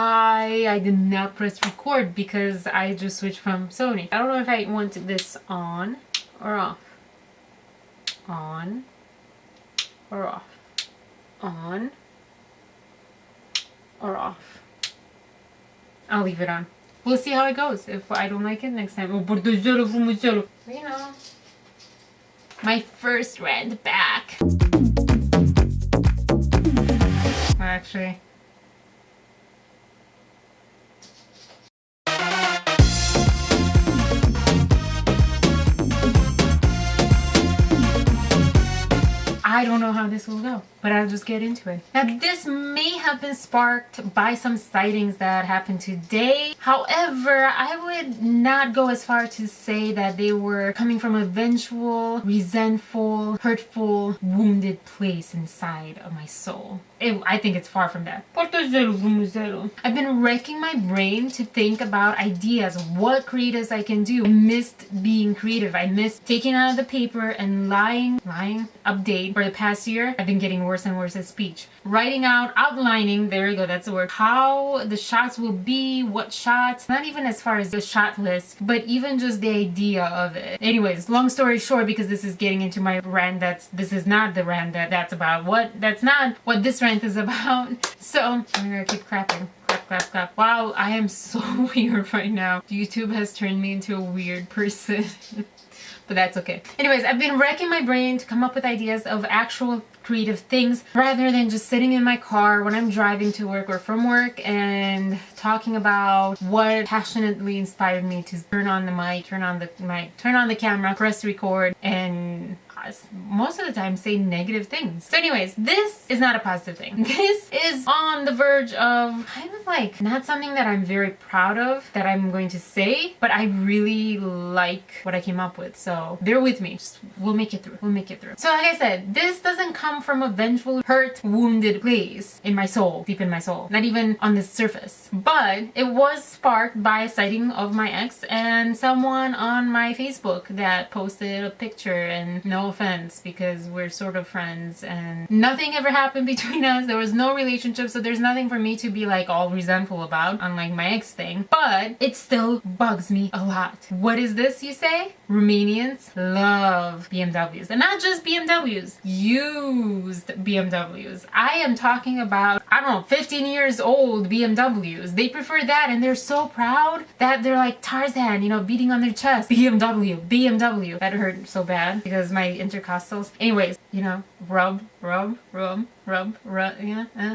I did not press record because I just switched from Sony. I don't know if I want this on or off. On or off. On or off. I'll leave it on. We'll see how it goes. If I don't like it next time. You know. My first rant back. Actually. I don't know how this will go, but I'll just get into it. Now, this may have been sparked by some sightings that happened today. However, I would not go as far to say that they were coming from a vengeful, resentful, hurtful, wounded place inside of my soul. I think it's far from that. I've been wrecking my brain to think about ideas, what creatives I can do. I missed being creative. I missed taking out of the paper and lying, update. For the past year, I've been getting worse and worse at speech. Writing out, outlining, there you go, that's the word. How the shots will be, what shots, not even as far as the shot list, but even just the idea of it. Anyways, long story short, because this is getting into my rant, this is not the rant that's about. That's not what this rant is about. So, I'm gonna keep clapping. Clap. Wow, I am so weird right now. YouTube has turned me into a weird person. But that's okay. Anyways, I've been wrecking my brain to come up with ideas of actual creative things rather than just sitting in my car when I'm driving to work or from work and talking about what passionately inspired me to turn on the mic, turn on the camera, press record, and most of the time say negative things. So anyways, this is not a positive thing. This is on the verge of kind of like not something that I'm very proud of that I'm going to say, but I really like what I came up with. So bear with me. We'll make it through. So like I said, this doesn't come from a vengeful, hurt, wounded place in my soul, deep in my soul. Not even on the surface. But it was sparked by a sighting of my ex and someone on my Facebook that posted a picture, and no offense because we're sort of friends and nothing ever happened between us. There was no relationship, so there's nothing for me to be like all resentful about, unlike my ex thing. But it still bugs me a lot. What is this, you say? Romanians love BMWs, and not just BMWs, used BMWs. I am talking about, I don't know, 15 years old BMWs. They prefer that, and they're so proud that they're like Tarzan, you know, beating on their chest. BMW. That hurt so bad because my intercostals. Anyways, you know, rub, yeah,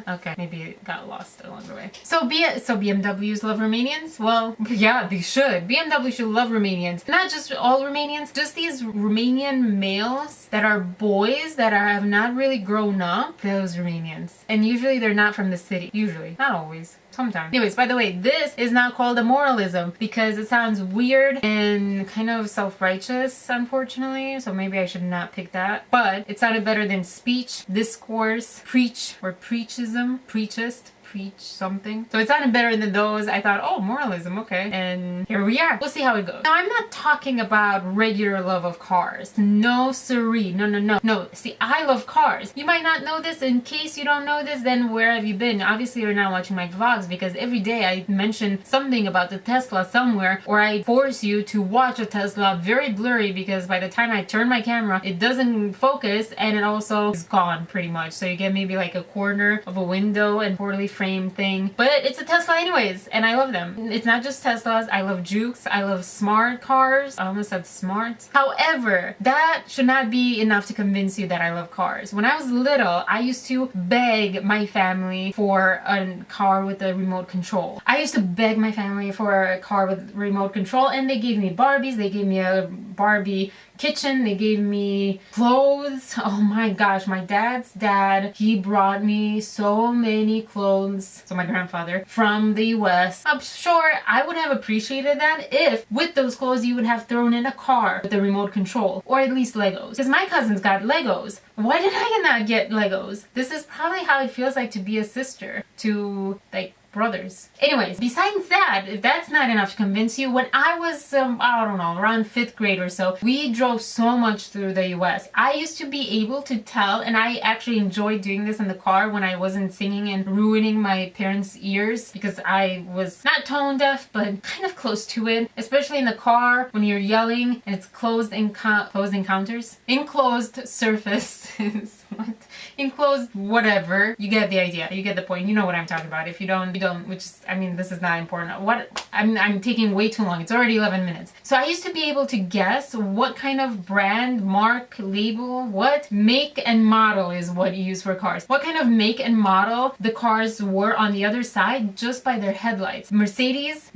okay, maybe it got lost along the way. So BMWs love Romanians? Well, yeah, they should. BMW should love Romanians. Not just all Romanians, just these Romanian males that are boys that have not really grown up. Those Romanians. And usually they're not from the city. Usually. Not always. Sometimes. Anyways, by the way, this is not called a moralism because it sounds weird and kind of self-righteous, unfortunately. So maybe I should not pick that. But it sounded better than speech, discourse, preach, or preachism, preachist. Preach something. So it sounded better than those. I thought, oh, moralism, okay. And here we are. We'll see how it goes. Now, I'm not talking about regular love of cars. No, siree. No. See, I love cars. You might not know this. In case you don't know this, then where have you been? Obviously, you're not watching my vlogs because every day I mention something about the Tesla somewhere, or I force you to watch a Tesla very blurry because by the time I turn my camera, it doesn't focus and it also is gone pretty much. So you get maybe like a corner of a window and poorly framed thing, but it's a Tesla anyways, and I love them. It's not just Teslas. I love Jukes. I love smart cars. I almost said smart. However, that should not be enough to convince you that I love cars. When I was little, I used to beg my family for a car with a remote control. I used to beg my family for a car with remote control, and they gave me Barbies. They gave me a Barbie kitchen. They gave me clothes. Oh my gosh, my dad's dad, he brought me so many clothes, so my grandfather, from the US. I'm sure I would have appreciated that if with those clothes you would have thrown in a car with a remote control, or at least Legos, because my cousins got Legos. Why did I not get Legos? This is probably how it feels like to be a sister to like brothers. Anyways, besides that, if that's not enough to convince you, when I was, I don't know, around 5th grade or so, we drove so much through the US. I used to be able to tell, and I actually enjoyed doing this in the car when I wasn't singing and ruining my parents' ears, because I was not tone deaf, but kind of close to it, especially in the car when you're yelling and it's closed encounters, enclosed surfaces. What? Enclosed whatever. You get the idea. You get the point. You know what I'm talking about. If you don't, you don't, which is, I mean, this is not important. What? I'm taking way too long. It's already 11 minutes. So I used to be able to guess what kind of brand, mark, label, what make and model is what you use for cars. What kind of make and model the cars were on the other side just by their headlights. Mercedes,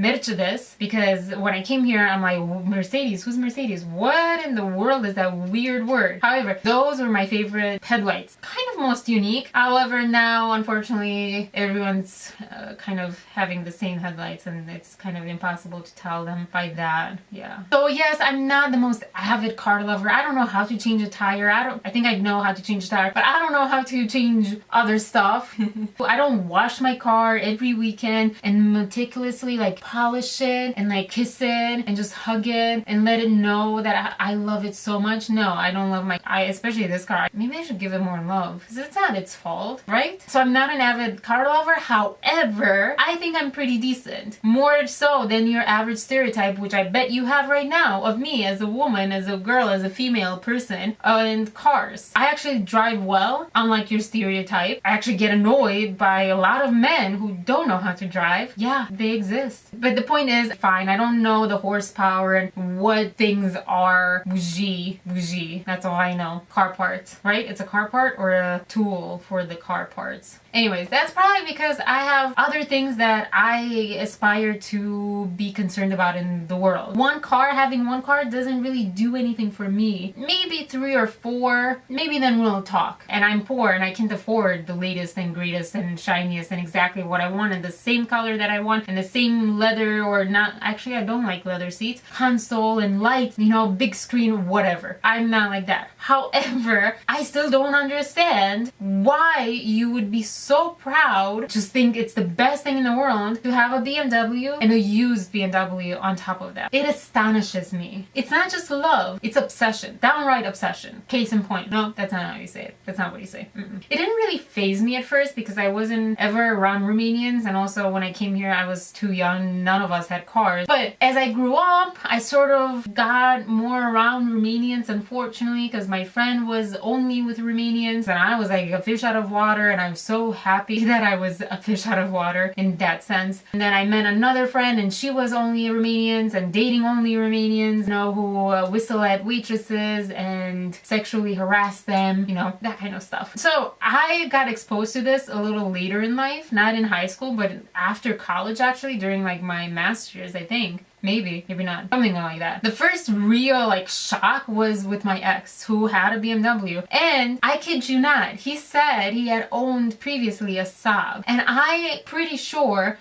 because when I came here, I'm like, Mercedes, who's Mercedes? What in the world is that weird word? However, those were my favorite headlights. Kind of most unique. However, now, unfortunately, everyone's kind of having the same headlights, and it's kind of impossible to tell them by that. Yeah. So yes, I'm not the most avid car lover. I don't know how to change a tire. I think I know how to change a tire, but I don't know how to change other stuff. I don't wash my car every weekend and meticulously like polish it and like kiss it and just hug it and let it know that I love it so much. No, I don't love especially this car. Maybe I should give it more love, because it's not its fault, right? So I'm not an avid car lover. However, I think I'm pretty decent. More so than your average stereotype, which I bet you have right now of me as a woman, as a girl, as a female person, and cars. I actually drive well, unlike your stereotype. I actually get annoyed by a lot of men who don't know how to drive. Yeah, they exist. But the point is, fine, I don't know the horsepower and what things are bougie. That's all I know. Car parts, right? It's a car part or a tool for the car parts. Anyways, that's probably because I have other things that I aspire to be concerned about in the world. Having one car doesn't really do anything for me. Maybe 3 or 4, maybe then we'll talk. And I'm poor and I can't afford the latest and greatest and shiniest and exactly what I want and the same color that I want and the same leather, or not. Actually, I don't like leather seats. Console and lights, big screen, whatever. I'm not like that. However, I still don't understand why you would be so proud, just think it's the best thing in the world to have a BMW and a used BMW on top of that. It astonishes me. It's not just love, it's obsession. Downright obsession. Case in point. No, that's not how you say it. That's not what you say. It didn't really faze me at first because I wasn't ever around Romanians, and also when I came here I was too young. None of us had cars. But as I grew up, I sort of got more around Romanians, unfortunately, because my friend was only with Romanians and I was like a fish out of water, and I'm so happy that I was a fish out of water in that sense. And then I met another friend and she was only Romanians and dating only Romanians, who whistle at waitresses and sexually harass them, that kind of stuff. So I got exposed to this a little later in life, not in high school, but after college, actually, during like my master's, I think. Maybe not. Something like that. The first real shock was with my ex, who had a BMW. And I kid you not, he said he had owned previously a Saab. And I'm pretty sure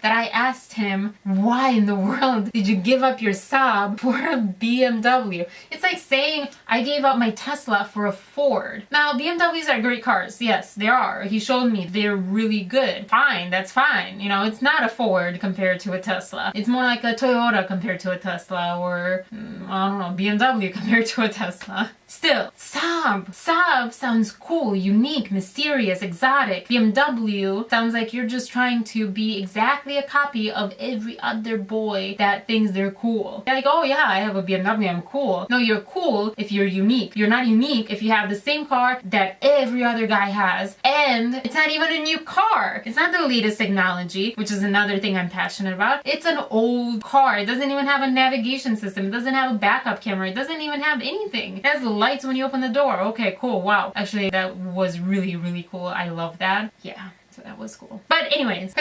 that I asked him, why in the world did you give up your Saab for a BMW? It's like saying I gave up my Tesla for a Ford. Now, BMWs are great cars. Yes, they are. He showed me they're really good. Fine, that's fine. It's not a Ford compared to a Tesla. It's more like a Toyota compared to a Tesla, or I don't know, BMW compared to a Tesla. Still, Saab sounds cool, unique, mysterious, exotic. BMW sounds like you're just trying to be exactly a copy of every other boy that thinks they're cool. They're like, oh yeah, I have a BMW, I'm cool. No, you're cool if you're unique. You're not unique if you have the same car that every other guy has, and it's not even a new car. It's not the latest technology, which is another thing I'm passionate about. It's an old car. It doesn't even have a navigation system. It doesn't have a backup camera. It doesn't even have anything. It has lights when you open the door. Okay, cool. Wow. Actually, that was really, really cool. I love that. Yeah. So that was cool. But anyways,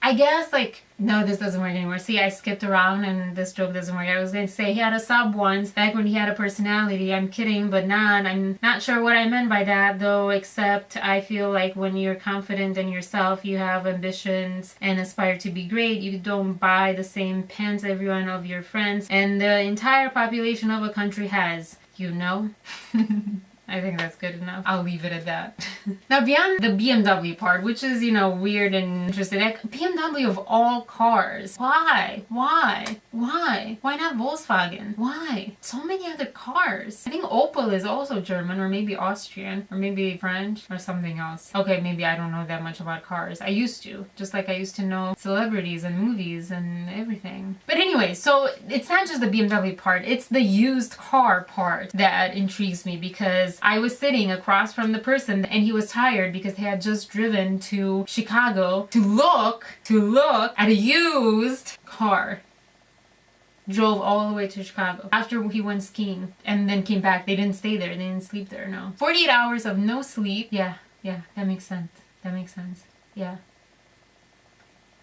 I guess no, this doesn't work anymore. See, I skipped around and this joke doesn't work. I was going to say he had a Saab once back when he had a personality. I'm kidding, but I'm not sure what I meant by that though, except I feel like when you're confident in yourself, you have ambitions and aspire to be great, you don't buy the same pants every one of your friends and the entire population of a country has, I think that's good enough. I'll leave it at that. Now, beyond the BMW part, which is, you know, weird and interesting, like, BMW of all cars. Why? Why? Why? Why not Volkswagen? Why? So many other cars. I think Opel is also German, or maybe Austrian, or maybe French, or something else. Okay, maybe I don't know that much about cars. I used to. Just like I used to know celebrities and movies and everything. But anyway, so it's not just the BMW part, it's the used car part that intrigues me, because I was sitting across from the person and he was tired because he had just driven to Chicago to look at a used car. Drove all the way to Chicago after he went skiing and then came back. They didn't stay there. They didn't sleep there, no. 48 hours of no sleep. Yeah, that makes sense. That makes sense. Yeah.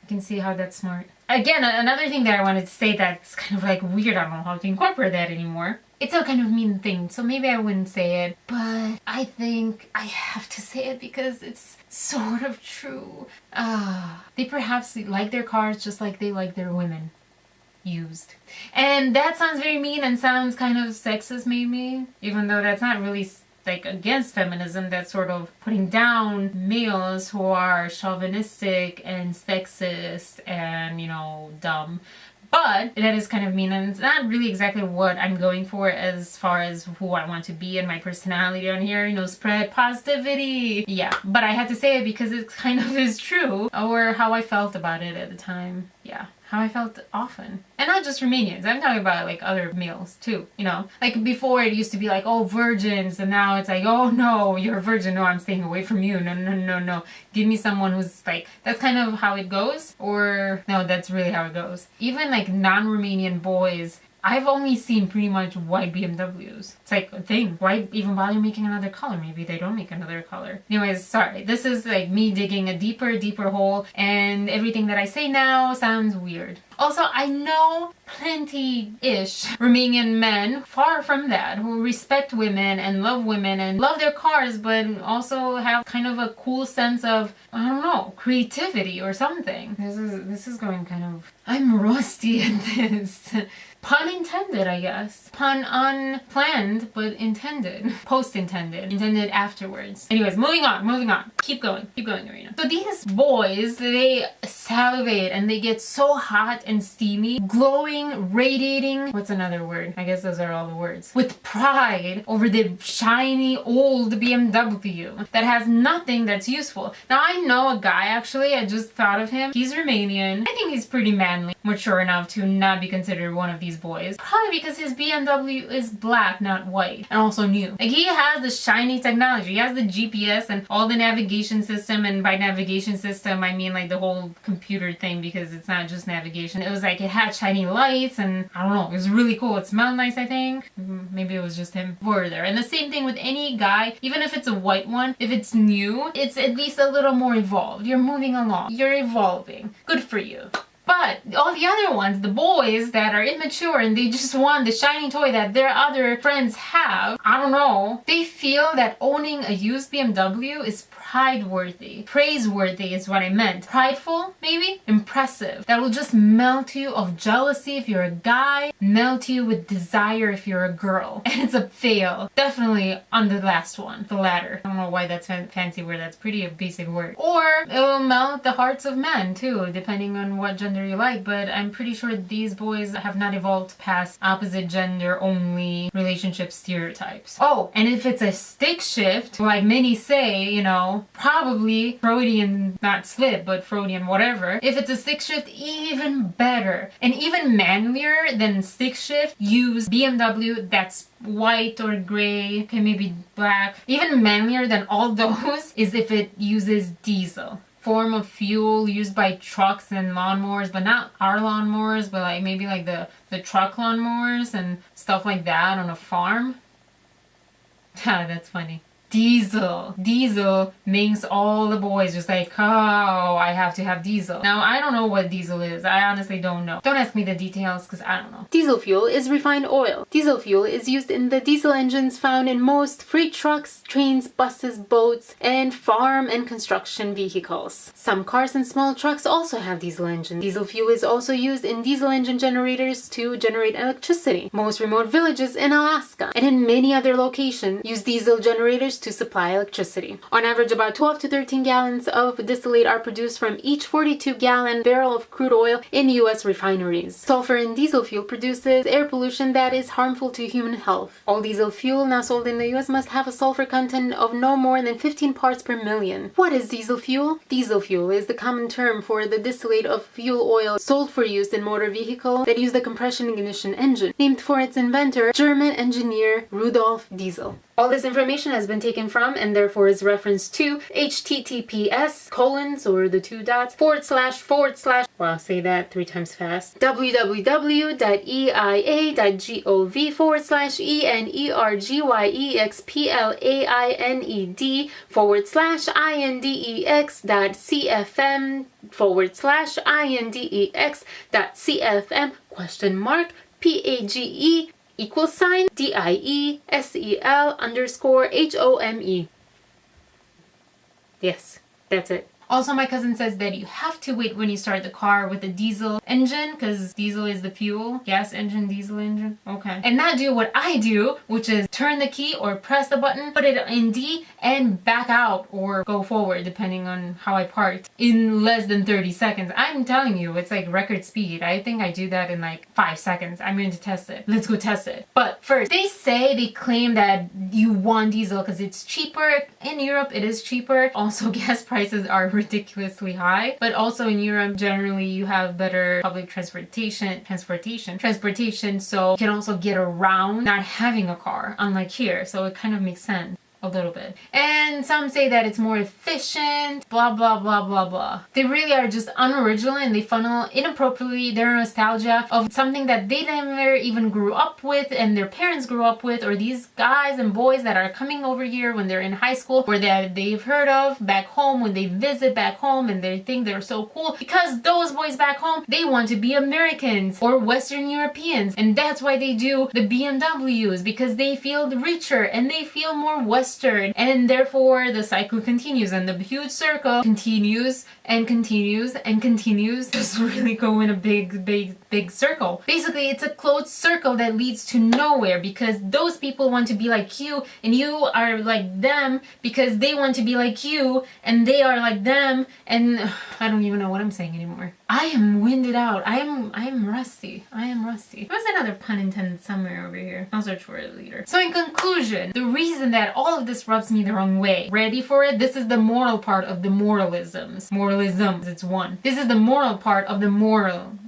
You can see how that's smart. Again, another thing that I wanted to say that's kind of like weird, I don't know how to incorporate that anymore. It's a kind of mean thing, so maybe I wouldn't say it, but I think I have to say it because it's sort of true. They perhaps like their cars just like they like their women. Used. And that sounds very mean and sounds kind of sexist maybe, even though that's not really like against feminism. That's sort of putting down males who are chauvinistic and sexist and, you know, dumb. But that is kind of mean, and it's not really exactly what I'm going for as far as who I want to be and my personality on here, you know, spread positivity. Yeah, but I had to say it because it kind of is true, or how I felt about it at the time. Yeah, how I felt often. And not just Romanians, I'm talking about like other males too, you know? Like before it used to be like, oh, virgins, and now it's like, oh no, you're a virgin, no, I'm staying away from you, no. Give me someone who's like, that's kind of how it goes, or no, that's really how it goes. Even like non-Romanian boys, I've only seen pretty much white BMWs. It's like a thing. Why even bother making another color? Maybe they don't make another color. Anyways, sorry. This is like me digging a deeper hole, and everything that I say now sounds weird. Also, I know plenty-ish Romanian men, far from that, who respect women and love their cars, but also have kind of a cool sense of, I don't know, creativity or something. This is going kind of... I'm rusty at this. Pun intended, I guess. Pun unplanned, but intended. Post-intended. Intended afterwards. Anyways, moving on. Keep going, Arena. So these boys, they salivate and they get so hot and steamy, glowing, radiating, what's another word? I guess those are all the words. With pride over the shiny old BMW that has nothing that's useful. Now I know a guy, actually, I just thought of him. He's Romanian. I think he's pretty manly, mature enough to not be considered one of these boys. Probably because his BMW is black, not white, and also new. Like, he has the shiny technology. He has the GPS and all the navigation system, and by navigation system I mean like the whole computer thing, because it's not just navigation. It was like it had shiny lights, and I don't know, it was really cool. It smelled nice, I think. Maybe it was just him further. And the same thing with any guy, even if it's a white one, if it's new, it's at least a little more evolved. You're moving along. You're evolving. Good for you. But all the other ones, the boys that are immature and they just want the shiny toy that their other friends have, I don't know, they feel that owning a used BMW is pride-worthy. Praiseworthy is what I meant. Prideful, maybe? Impressive. That will just melt you of jealousy if you're a guy, melt you with desire if you're a girl. And it's a fail. Definitely on the last one, the latter. I don't know why that's a fancy word, that's pretty a basic word. Or it will melt the hearts of men too, depending on what gender you like, but I'm pretty sure these boys have not evolved past opposite gender only relationship stereotypes. Oh, and if it's a stick shift, like many say, you know, probably Freudian, not slip, but Freudian whatever. If it's a stick shift, even better. And even manlier than stick shift, use BMW that's white or gray, okay, maybe black. Even manlier than all those is if it uses diesel. Form of fuel used by trucks and lawnmowers, but not our lawnmowers, but like maybe like the truck lawnmowers and stuff like that on a farm. That's funny. diesel. Diesel makes all the boys just like, oh, I have to have diesel. Now, I don't know what diesel is. I honestly don't know. Don't ask me the details because I don't know. Diesel fuel is refined oil. Diesel fuel is used in the diesel engines found in most freight trucks, trains, buses, boats, and farm and construction vehicles. Some cars and small trucks also have diesel engines. Diesel fuel is also used in diesel engine generators to generate electricity. Most remote villages in Alaska and in many other locations use diesel generators to supply electricity. On average, about 12 to 13 gallons of distillate are produced from each 42-gallon barrel of crude oil in U.S. refineries. Sulfur in diesel fuel produces air pollution that is harmful to human health. All diesel fuel now sold in the U.S. must have a sulfur content of no more than 15 parts per million. What is diesel fuel? Diesel fuel is the common term for the distillate of fuel oil sold for use in motor vehicles that use the compression ignition engine, named for its inventor, German engineer Rudolf Diesel. All this information has been taken from and therefore is referenced to https : or the 2 dots, / well, say that 3 times fast, www.eia.gov / energyexplained /index.cfm /index.cfm PAGE =DIESEL_HOME. Yes, that's it. Also, my cousin says that you have to wait when you start the car with the diesel engine, because diesel is the fuel. Gas engine, diesel engine. Okay. And not do what I do, which is turn the key or press the button, put it in D, and back out or go forward, depending on how I parked, in less than 30 seconds. I'm telling you, it's like record speed. I think I do that in like 5 seconds. I'm going to test it. Let's go test it. But first, they claim that you want diesel because it's cheaper. In Europe, it is cheaper. Also, gas prices are ridiculously high, but also in Europe generally you have better public transportation, so you can also get around not having a car, unlike here, so it kind of makes sense a little bit. And some say that it's more efficient, blah blah blah blah blah. They really are just unoriginal, and they funnel inappropriately their nostalgia of something that they never even grew up with and their parents grew up with, or these guys and boys that are coming over here when they're in high school, or that they've heard of back home when they visit back home, and they think they're so cool because those boys back home, they want to be Americans or Western Europeans, and that's why they do the BMWs, because they feel richer and they feel more Western. And therefore the cycle continues, and the huge circle continues and continues and continues. Just really go in a big circle. Basically, it's a closed circle that leads to nowhere, because those people want to be like you and you are like them, because they want to be like you and they are like them, and I don't even know what I'm saying anymore. I am winded out. I am rusty. There was another pun intended somewhere over here. I'll search for it later. So in conclusion, the reason that all of this rubs me the wrong way, ready for it? This is the moral part of the moralisms. Moralisms, it's one. This is the moral part of the moralism.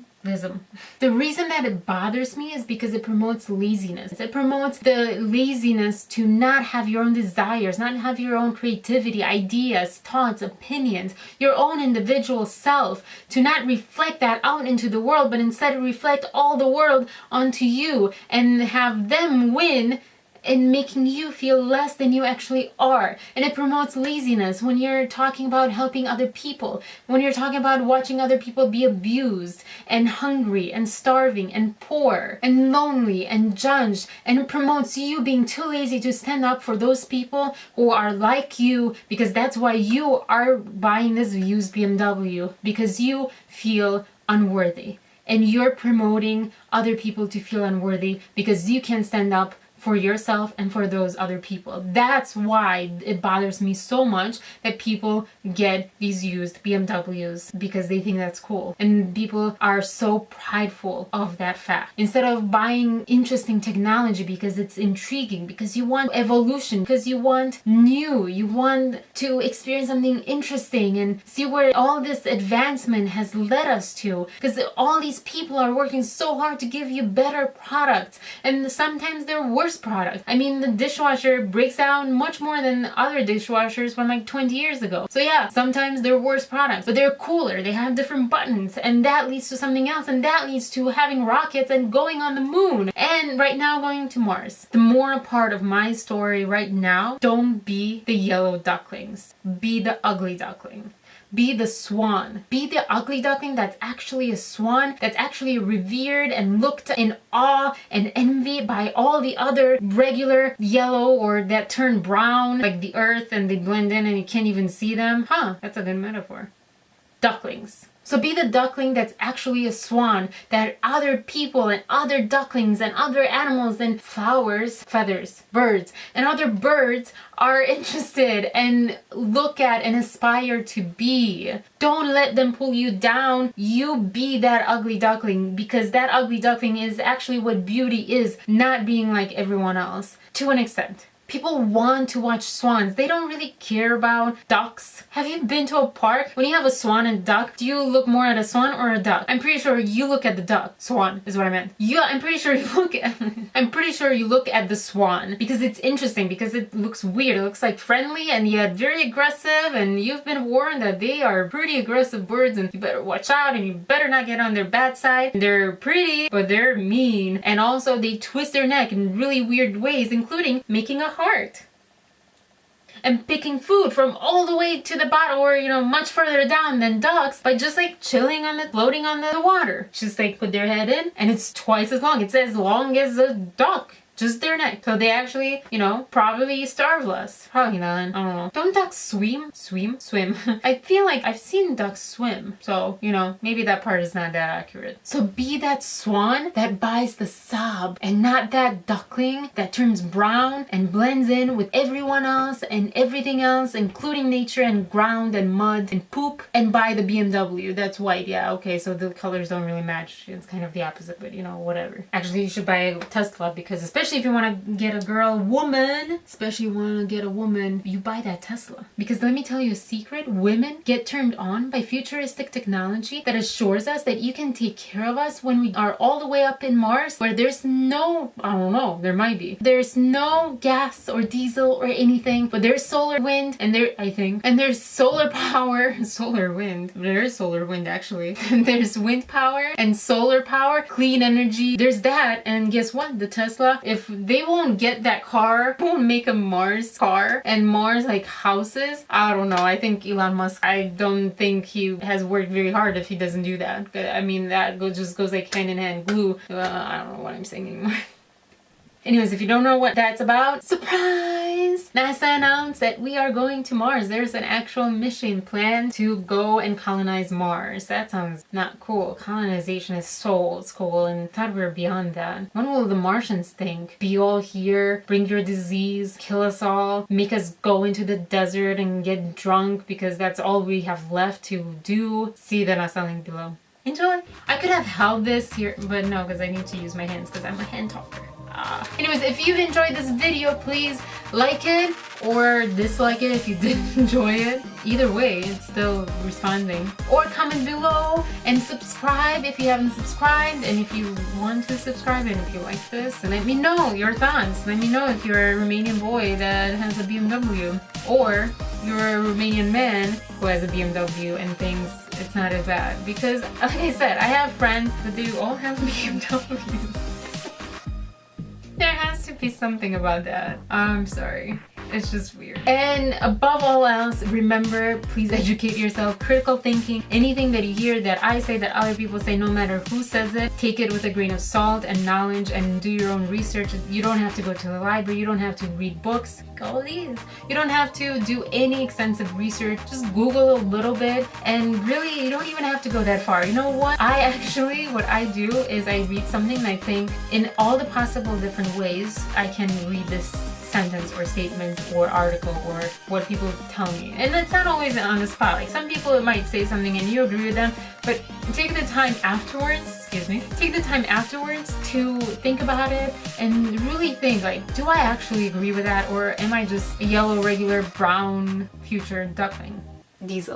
The reason that it bothers me is because it promotes laziness. It promotes the laziness to not have your own desires, not have your own creativity, ideas, thoughts, opinions, your own individual self, to not reflect that out into the world, but instead reflect all the world onto you and have them win, and making you feel less than you actually are. And it promotes laziness when you're talking about helping other people, when you're talking about watching other people be abused and hungry and starving and poor and lonely and judged. And it promotes you being too lazy to stand up for those people who are like you, because that's why you are buying this used BMW, because you feel unworthy. And you're promoting other people to feel unworthy because you can't stand up for yourself and for those other people. That's why it bothers me so much that people get these used BMWs, because they think that's cool. And people are so prideful of that fact. Instead of buying interesting technology because it's intriguing, because you want evolution, because you want new, you want to experience something interesting and see where all this advancement has led us to, because all these people are working so hard to give you better products, and sometimes they're worse worst product. I mean, the dishwasher breaks down much more than other dishwashers from like 20 years ago. So yeah, sometimes they're worse products, but they're cooler. They have different buttons, and that leads to something else, and that leads to having rockets and going on the moon, and right now going to Mars. The moral part of my story right now, don't be the yellow ducklings. Be the ugly duckling. Be the swan. Be the ugly duckling that's actually a swan, that's actually revered and looked in awe and envy by all the other regular yellow or that turn brown like the earth and they blend in and you can't even see them. Huh, that's a good metaphor. Ducklings. So be the duckling that's actually a swan, that other people and other ducklings and other animals and flowers, feathers, birds, and other birds are interested and look at and aspire to be. Don't let them pull you down. You be that ugly duckling, because that ugly duckling is actually what beauty is, not being like everyone else, to an extent. People want to watch swans. They don't really care about ducks. Have you been to a park? When you have a swan and duck, do you look more at a swan or a duck? I'm pretty sure you look at the duck. Swan is what I meant. Yeah, I'm pretty sure you look at the swan because it's interesting, because it looks weird. It looks like friendly and yet very aggressive, and you've been warned that they are pretty aggressive birds and you better watch out and you better not get on their bad side. They're pretty, but they're mean. And also they twist their neck in really weird ways, including making a heart and picking food from all the way to the bottom, or much further down than ducks, by just like chilling on the floating on the water. Just like put their head in and it's twice as long. It's as long as a duck. Just their neck. So they actually, probably starve less. Probably not. I don't know. Don't ducks swim? Swim? I feel like I've seen ducks swim. So, maybe that part is not that accurate. So be that swan that buys the sob, and not that duckling that turns brown and blends in with everyone else and everything else, including nature and ground and mud and poop, and buy the BMW that's white. Yeah, okay, so the colors don't really match. It's kind of the opposite, but whatever. Actually, you should buy a Tesla, because especially if you want to get a woman, you buy that Tesla. Because let me tell you a secret, women get turned on by futuristic technology that assures us that you can take care of us when we are all the way up in Mars, where there's no, I don't know, there might be. There's no gas or diesel or anything, but there's solar wind, and there's solar power, solar wind. There is solar wind actually. There's wind power and solar power, clean energy. There's that, and guess what? The Tesla, if they won't get that car, won't make a Mars car and Mars like houses. I don't know. I think Elon Musk, I don't think he has worked very hard if he doesn't do that. I mean, that just goes like hand in hand glue. I don't know what I'm saying anymore. Anyways, if you don't know what that's about, surprise! NASA announced that we are going to Mars. There's an actual mission plan to go and colonize Mars. That sounds not cool. Colonization is so old school, and I thought we were beyond that. What will the Martians think? Be all here, bring your disease, kill us all, make us go into the desert and get drunk because that's all we have left to do? See the NASA link below. Enjoy! I could have held this here, but no, because I need to use my hands because I'm a hand talker. Anyways, if you've enjoyed this video, please like it or dislike it if you didn't enjoy it. Either way, it's still responding. Or comment below and subscribe if you haven't subscribed, and if you want to subscribe and if you like this, and let me know your thoughts. Let me know if you're a Romanian boy that has a BMW, or you're a Romanian man who has a BMW and thinks it's not as bad. Because, like I said, I have friends that they all have BMWs. There has to be something about that. I'm sorry. It's just weird. And above all else, remember, please educate yourself. Critical thinking. Anything that you hear that I say, that other people say, no matter who says it, take it with a grain of salt and knowledge, and do your own research. You don't have to go to the library. You don't have to read books. All these. You don't have to do any extensive research. Just Google a little bit, and really, you don't even have to go that far. You know what? What I do is I read something and I think in all the possible different ways I can read this sentence or statement or article or what people tell me. And it's not always on the spot. Like, some people might say something and you agree with them, but take the time afterwards, take the time afterwards to think about it and really think, like, do I actually agree with that, or am I just a yellow, regular, brown, future duckling? Diesel.